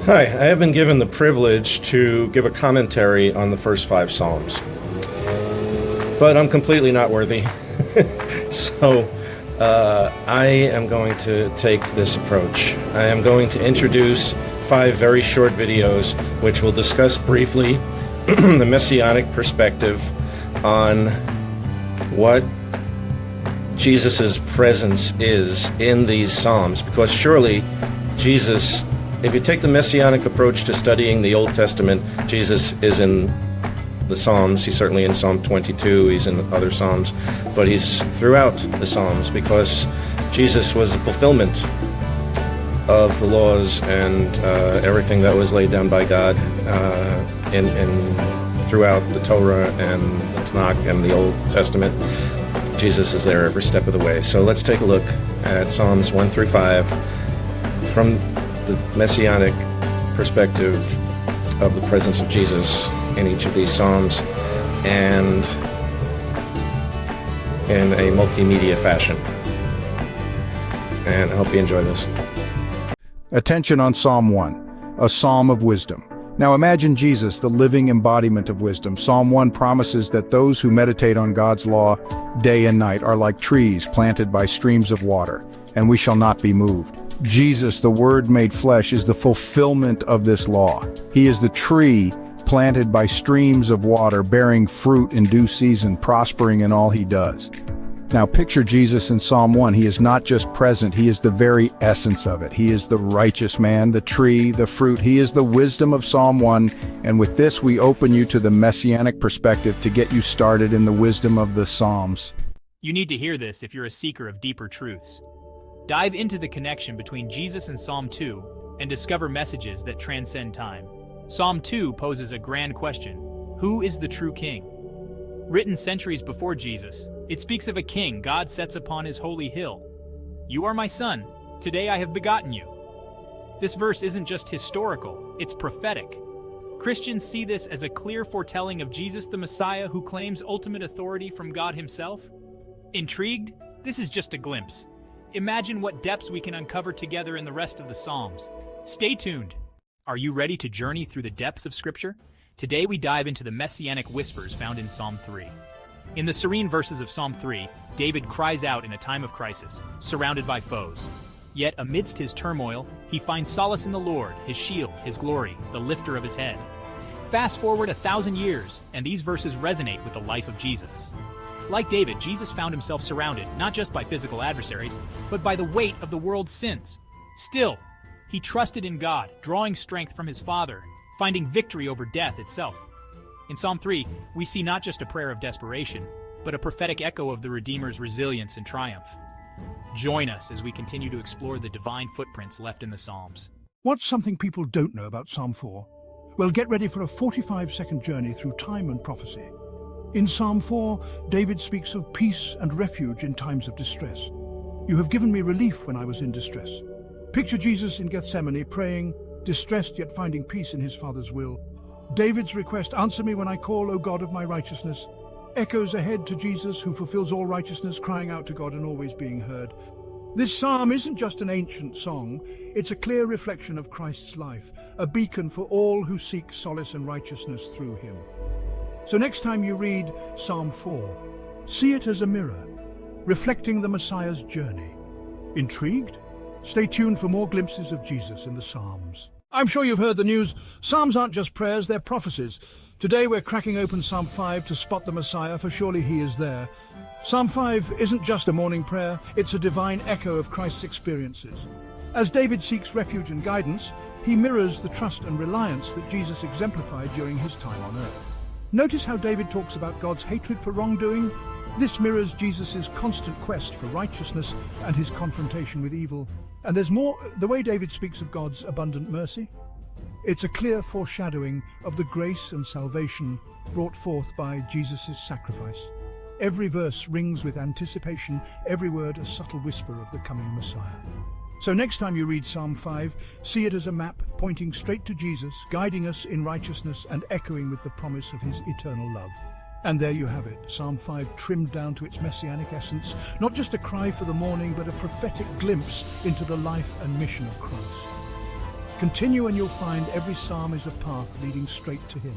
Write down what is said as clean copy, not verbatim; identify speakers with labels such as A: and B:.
A: Hi, I have been given the privilege to give a commentary on the first 5 Psalms, but I'm completely not worthy. So I am going to take this approach. I am going to introduce 5 very short videos which will discuss briefly the Messianic perspective on what Jesus' presence is in these Psalms, because surely Jesus, if you take the Messianic approach to studying the Old Testament, Jesus is in the Psalms. He's certainly in Psalm 22, he's in other Psalms, but he's throughout the Psalms because Jesus was the fulfillment of the laws and everything that was laid down by God throughout the Torah and the Tanakh and the Old Testament. Jesus is there every step of the way. So let's take a look at Psalms 1 through 5 from the Messianic perspective of the presence of Jesus in each of these Psalms, and in a multimedia fashion. And I hope you enjoy this.
B: Attention on Psalm 1, a psalm of wisdom. Now imagine Jesus, the living embodiment of wisdom. Psalm 1 promises that those who meditate on God's law day and night are like trees planted by streams of water, and we shall not be moved. Jesus, the Word made flesh, is the fulfillment of this law. He is the tree planted by streams of water, bearing fruit in due season, prospering in all he does. Now picture Jesus in Psalm 1. He is not just present, he is the very essence of it. He is the righteous man, the tree, the fruit. He is the wisdom of Psalm 1. And with this, we open you to the Messianic perspective to get you started in the wisdom of the Psalms.
C: You need to hear this if you're a seeker of deeper truths. Dive into the connection between Jesus and Psalm 2 and discover messages that transcend time. Psalm 2 poses a grand question: who is the true king? Written centuries before Jesus, it speaks of a king God sets upon his holy hill. You are my son, today I have begotten you. This verse isn't just historical, it's prophetic. Christians see this as a clear foretelling of Jesus the Messiah who claims ultimate authority from God himself. Intrigued? This is just a glimpse. Imagine what depths we can uncover together in the rest of the Psalms. Stay tuned. Are you ready to journey through the depths of Scripture? Today we dive into the Messianic whispers found in Psalm 3. In the serene verses of Psalm 3, David cries out in a time of crisis, surrounded by foes. Yet amidst his turmoil, he finds solace in the Lord, his shield, his glory, the lifter of his head. Fast forward 1,000 years, and these verses resonate with the life of Jesus. Like David, Jesus found himself surrounded not just by physical adversaries, but by the weight of the world's sins. Still, he trusted in God, drawing strength from his Father, finding victory over death itself. In Psalm 3, we see not just a prayer of desperation, but a prophetic echo of the Redeemer's resilience and triumph. Join us as we continue to explore the divine footprints left in the Psalms.
D: What's something people don't know about Psalm 4? Well, get ready for a 45-second journey through time and prophecy. In Psalm 4, David speaks of peace and refuge in times of distress. You have given me relief when I was in distress. Picture Jesus in Gethsemane praying, distressed yet finding peace in his Father's will. David's request, "Answer me when I call, O God of my righteousness," echoes ahead to Jesus who fulfills all righteousness, crying out to God and always being heard. This psalm isn't just an ancient song, it's a clear reflection of Christ's life, a beacon for all who seek solace and righteousness through him. So next time you read Psalm 4, see it as a mirror, reflecting the Messiah's journey. Intrigued? Stay tuned for more glimpses of Jesus in the Psalms. I'm sure you've heard the news. Psalms aren't just prayers, they're prophecies. Today we're cracking open Psalm 5 to spot the Messiah, for surely he is there. Psalm 5 isn't just a morning prayer, it's a divine echo of Christ's experiences. As David seeks refuge and guidance, he mirrors the trust and reliance that Jesus exemplified during his time on earth. Notice how David talks about God's hatred for wrongdoing. This mirrors Jesus' constant quest for righteousness and his confrontation with evil. And there's more, the way David speaks of God's abundant mercy. It's a clear foreshadowing of the grace and salvation brought forth by Jesus' sacrifice. Every verse rings with anticipation, every word a subtle whisper of the coming Messiah. So next time you read Psalm 5, see it as a map pointing straight to Jesus, guiding us in righteousness and echoing with the promise of his eternal love. And there you have it, Psalm 5 trimmed down to its messianic essence, not just a cry for the morning, but a prophetic glimpse into the life and mission of Christ. Continue and you'll find every psalm is a path leading straight to Him.